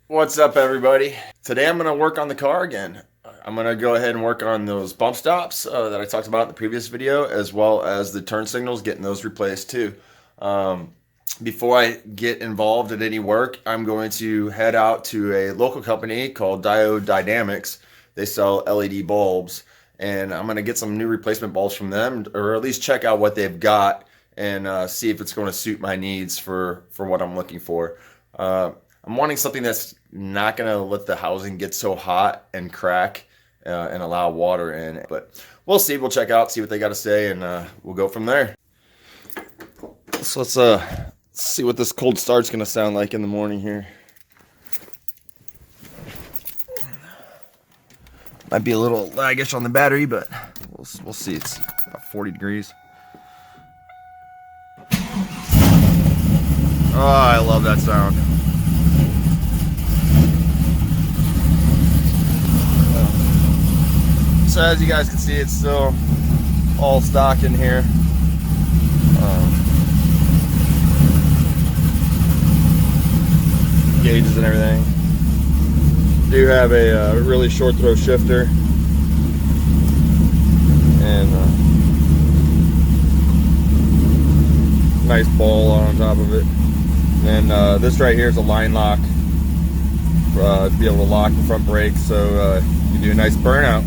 What's up, everybody? Today I'm going to work on the car again. I'm going to go ahead and work on those bump stops that I talked about in the previous video, as well as the turn signals, getting those replaced too. Before I get involved in any work, I'm going to head out to a local company called Diode Dynamics. They sell LED bulbs, and I'm going to get some new replacement bulbs from them, or at least check out what they've got and see if it's going to suit my needs for what I'm looking for. I'm wanting something that's not going to let the housing get so hot and crack and allow water in. But we'll see. We'll check out, see what they got to say, and we'll go from there. So let's see what this cold start's going to sound like in the morning here. Might be a little laggish on the battery, but we'll see. It's about 40 degrees. Oh, I love that sound. So as you guys can see, it's still all stock in here. Gauges and everything. Do have a really short throw shifter, and nice ball on top of it. And this right here is a line lock to be able to lock the front brakes, so you can do a nice burnout.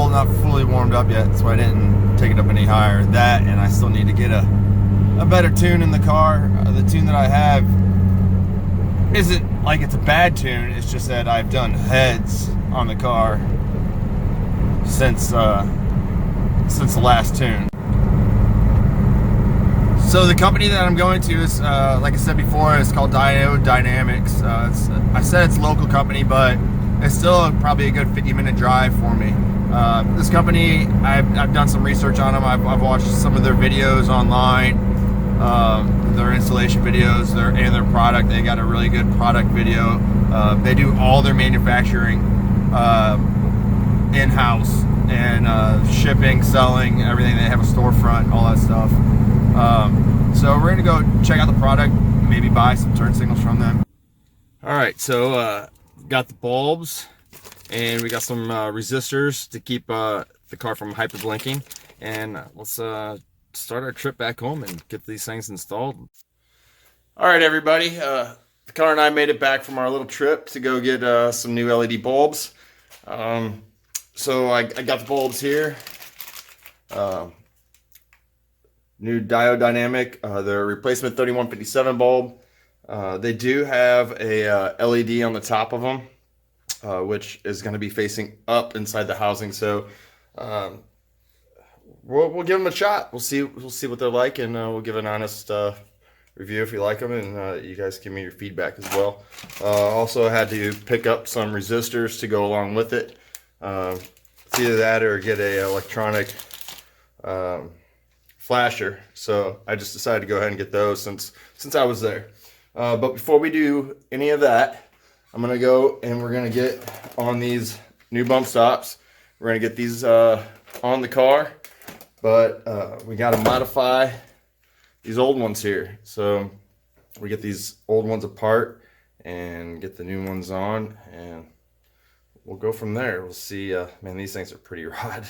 Not fully warmed up yet, so I didn't take it up any higher. That, and I still need to get a better tune in the car. The tune that I have isn't like it's a bad tune, it's just that I've done heads on the car since the last tune. So the company that I'm going to is, like I said before, it's called Diode Dynamics. I said it's a local company, but it's still probably a good 50-minute drive for me. This company, I've done some research on them. I've watched some of their videos online, their installation videos, and their product. They got a really good product video. They do all their manufacturing in-house, and shipping, selling, everything. They have a storefront, all that stuff. So we're gonna go check out the product, maybe buy some turn signals from them. All right, so got the bulbs. And we got some resistors to keep the car from hyperblinking. And let's start our trip back home and get these things installed. All right, everybody. The car and I made it back from our little trip to go get some new LED bulbs. So I got the bulbs here. New Diode Dynamic, the replacement 3157 bulb. They do have a LED on the top of them. Which is going to be facing up inside the housing, so we'll give them a shot. We'll see what they're like, and we'll give an honest review if you like them, and you guys give me your feedback as well. Also had to pick up some resistors to go along with it. It's either that or get a electronic flasher. So I just decided to go ahead and get those since I was there. But before we do any of that, I'm gonna go and we're gonna get on these new bump stops. We're gonna get these on the car, but we gotta modify these old ones here. So we get these old ones apart and get the new ones on, and we'll go from there. We'll see. Man, these things are pretty rod.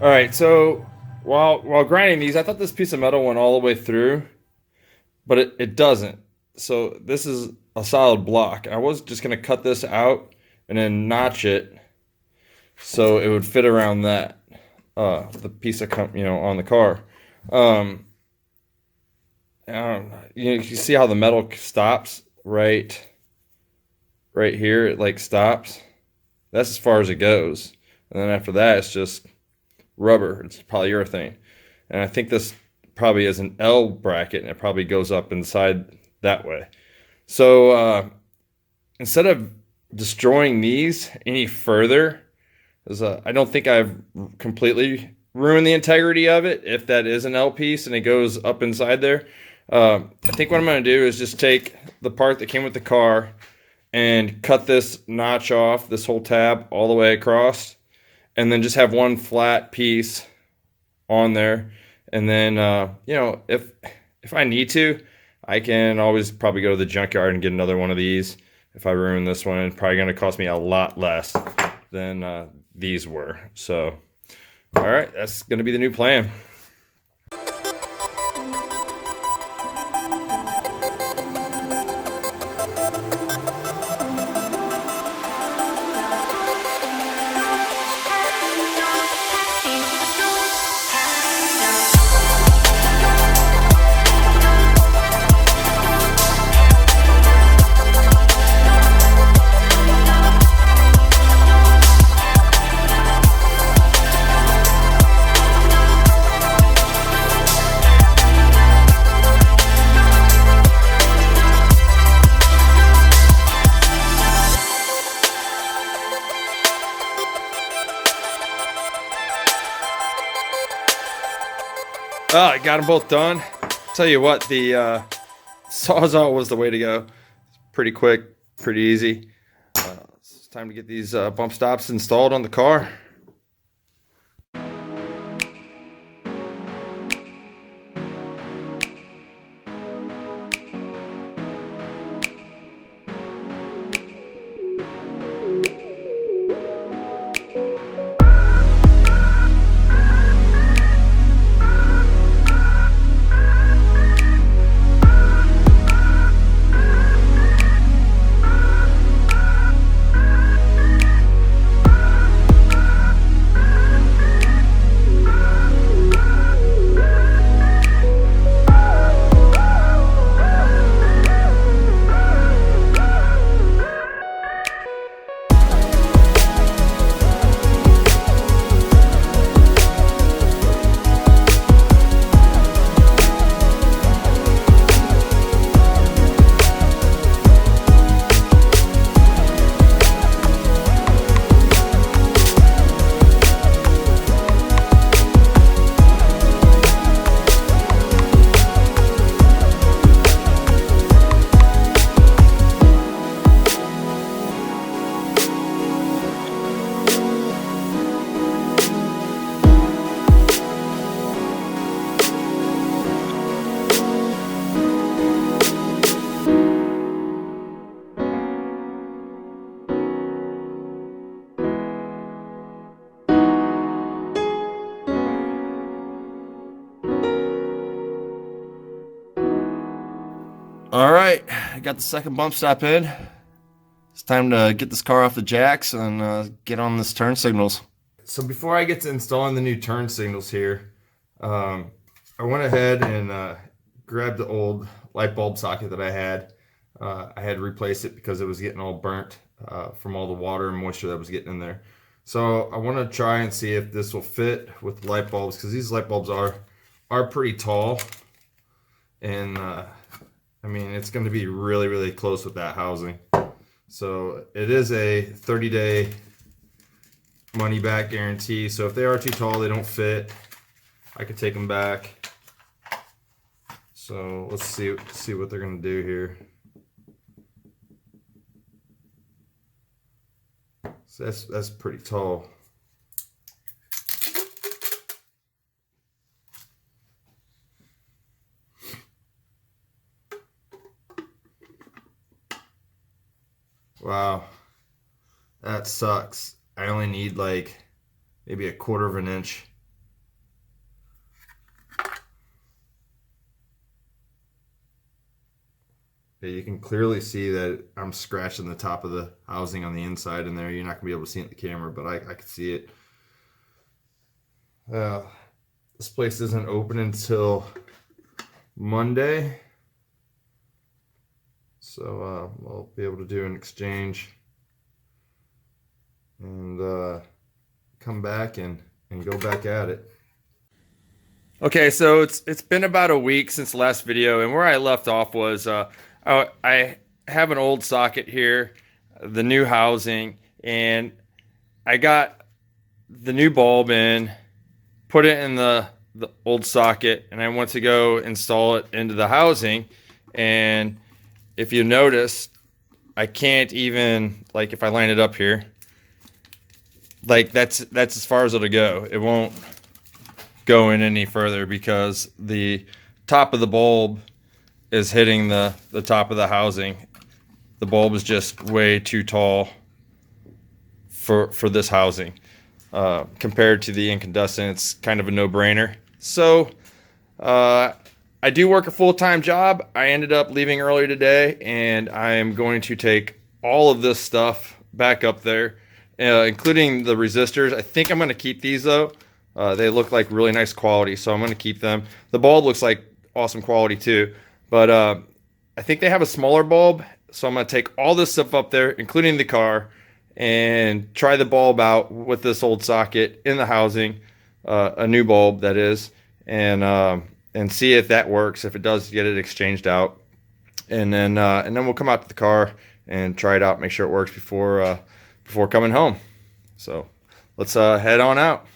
All right, so while grinding these, I thought this piece of metal went all the way through, but it doesn't. So this is a solid block. I was just gonna cut this out and then notch it so it would fit around that the piece of on the car. Um, you see how the metal stops right here. It like stops. That's as far as it goes, and then after that, it's just rubber. It's polyurethane, and I think this probably is an L bracket, and it probably goes up inside that way. So instead of destroying these any further, I don't think I've completely ruined the integrity of it. If that is an L piece and it goes up inside there, I think what I'm going to do is just take the part that came with the car and cut this notch off, this whole tab all the way across, and then just have one flat piece on there. And then, if I need to, I can always probably go to the junkyard and get another one of these. If I ruin this one, it's probably going to cost me a lot less than these were. So, all right, that's going to be the new plan. Oh, I got them both done. Tell you what, the Sawzall was the way to go. Pretty quick, pretty easy. It's time to get these bump stops installed on the car. All right, I got the second bump stop in. It's time to get this car off the jacks and get on this turn signals. So before I get to installing the new turn signals here, I went ahead and grabbed the old light bulb socket that I had. I had to replace it because it was getting all burnt from all the water and moisture that was getting in there. So I want to try and see if this will fit with light bulbs, because these light bulbs are pretty tall, and I mean, it's going to be really, really close with that housing. So it is a 30-day money-back guarantee. So if they are too tall, they don't fit, I could take them back. So let's see what they're going to do here. So that's pretty tall. Wow, that sucks. I only need like maybe a 1/4 of an inch You can clearly see that I'm scratching the top of the housing on the inside in there. You're not going to be able to see it in the camera, but I can see it. This place isn't open until Monday. So we'll be able to do an exchange and come back and go back at it. Okay, so it's been about a week since the last video, and where I left off was I have an old socket here, the new housing, and I got the new bulb in, put it in the old socket, and I went to go install it into the housing. And if you notice, I can't even, like, if I line it up here, like that's as far as it'll go. It won't go in any further because the top of the bulb is hitting the top of the housing. The bulb is just way too tall for this housing. Compared to the incandescent, it's kind of a no-brainer. So I do work a full-time job. I ended up leaving early today, and I am going to take all of this stuff back up there, including the resistors. I think I'm going to keep these though. They look like really nice quality, so I'm going to keep them. The bulb looks like awesome quality too, but I think they have a smaller bulb, so I'm going to take all this stuff up there, including the car, and try the bulb out with this old socket in the housing, a new bulb that is, and see if that works. If it does, get it exchanged out, and then we'll come out to the car and try it out, make sure it works before coming home. So let's head on out.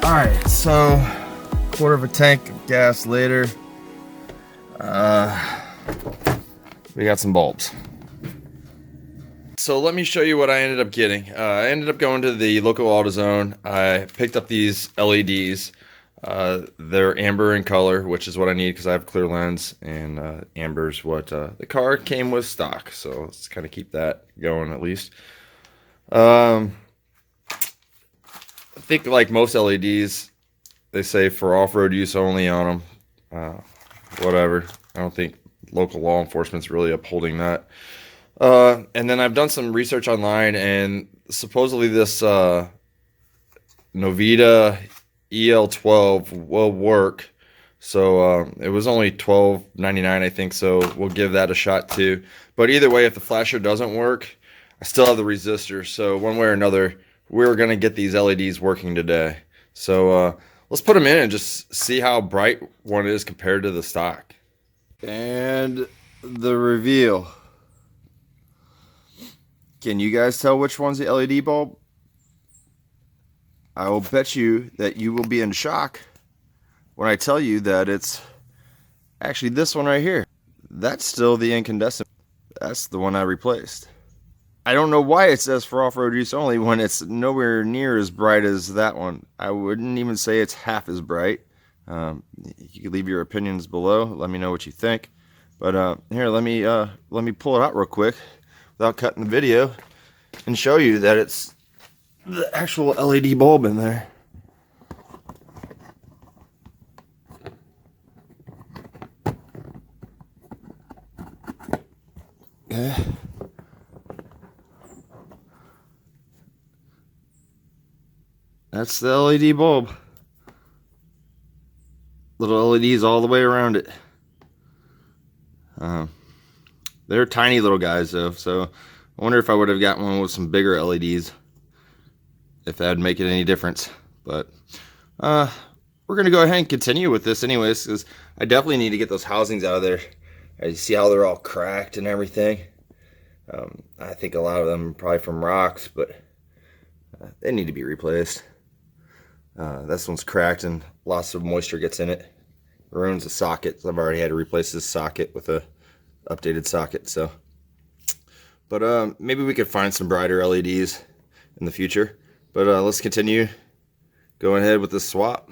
Alright, so quarter of a tank of gas later, we got some bulbs. So let me show you what I ended up getting. I ended up going to the local AutoZone. I picked up these LEDs. They're amber in color, which is what I need because I have clear lens, and amber's what the car came with stock. So let's kind of keep that going at least. I think like most LEDs, they say for off-road use only on them. Whatever. I don't think local law enforcement's really upholding that. And then I've done some research online, and supposedly this Novita EL12 will work. So it was only $12.99, I think, so we'll give that a shot too. But either way, if the flasher doesn't work, I still have the resistor. So one way or another, we're going to get these LEDs working today. So let's put them in and just see how bright one is compared to the stock. And the reveal. Can you guys tell which one's the LED bulb? I will bet you that you will be in shock when I tell you that it's actually this one right here. That's still the incandescent. That's the one I replaced. I don't know why it says for off-road use only when it's nowhere near as bright as that one. I wouldn't even say it's half as bright. You can leave your opinions below. Let me know what you think. But here, let me pull it out real quick without cutting the video and show you that it's the actual LED bulb in there. Yeah. That's the LED bulb. Little LEDs all the way around it. They're tiny little guys though, so I wonder if I would have got one with some bigger LEDs, if that'd make it any difference. But we're gonna go ahead and continue with this anyways, because I definitely need to get those housings out of there. I see how they're all cracked and everything. I think a lot of them are probably from rocks, but They need to be replaced. This one's cracked and lots of moisture gets in it. Ruins the socket. I've already had to replace this socket with a updated socket. So, but maybe we could find some brighter LEDs in the future. But let's continue going ahead with this swap.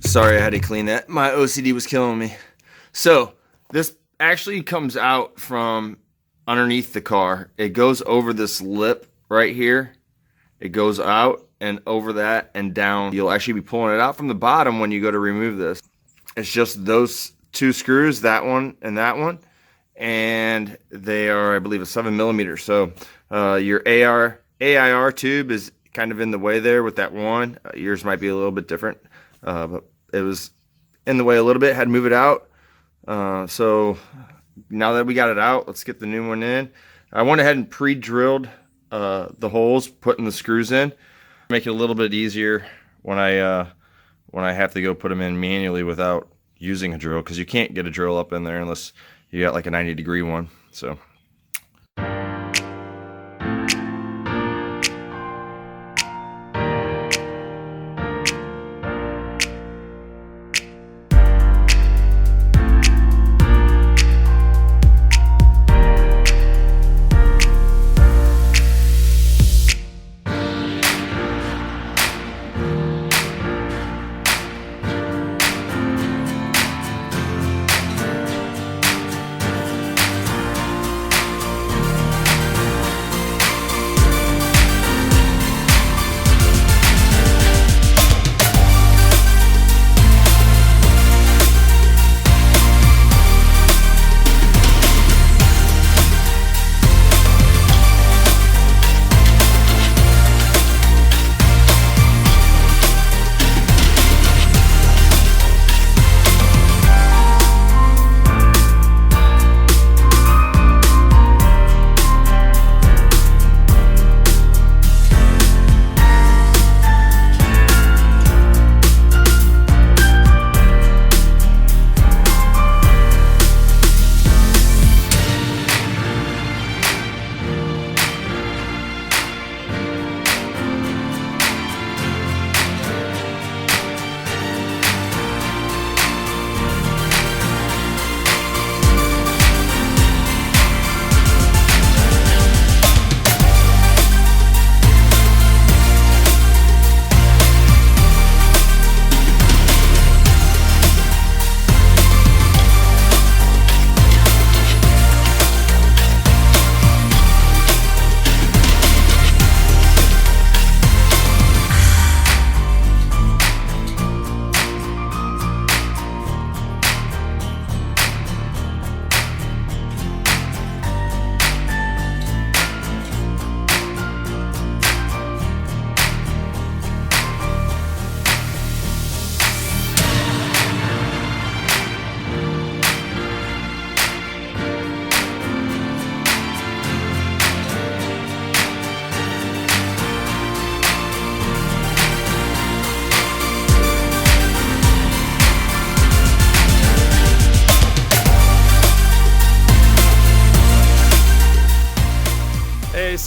Sorry, I had to clean that. My OCD was killing me. So this actually comes out from underneath the car. It goes over this lip right here. It goes out and over that and down. You'll actually be pulling it out from the bottom when you go to remove this. It's just those two screws, that one and that one. And they are, I believe, a 7mm. So your AIR tube is kind of in the way there with that one. Yours might be a little bit different. But it was in the way a little bit, had to move it out. So now that we got it out, let's get the new one in. I went ahead and pre-drilled the holes, putting the screws in. Make it a little bit easier when I have to go put them in manually without using a drill, because you can't get a drill up in there unless you got like a 90-degree one. So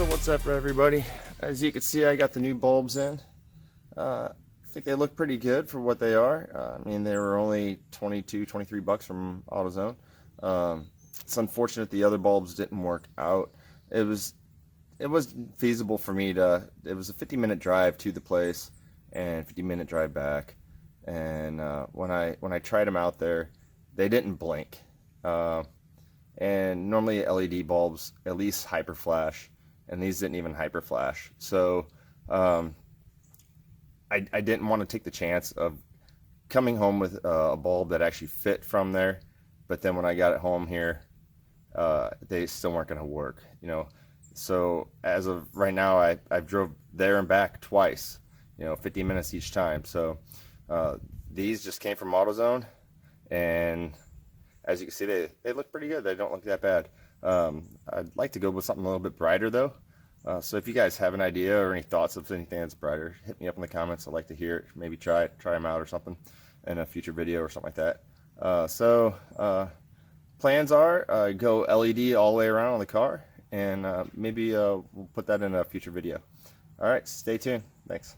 So what's up, everybody? As you can see, I got the new bulbs in. I think they look pretty good for what they are. I mean, they were only 22, 23 bucks from AutoZone. It's unfortunate the other bulbs didn't work out. It was feasible for me to. It was a 50-minute drive to the place and 50-minute drive back. And when I tried them out there, they didn't blink. And normally LED bulbs at least hyper flash, and these didn't even hyper flash. So I didn't want to take the chance of coming home with a bulb that actually fit from there, but then when I got it home here, they still weren't going to work, you know. So as of right now, I've drove there and back twice, you know, 50 minutes each time. So these just came from AutoZone, and as you can see, they look pretty good. They don't look that bad. I'd like to go with something a little bit brighter though. So if you guys have an idea or any thoughts of anything that's brighter, hit me up in the comments. I'd like to hear it. Maybe try them out or something in a future video or something like that. Plans are go LED all the way around on the car, and maybe we'll put that in a future video. All right, stay tuned. Thanks.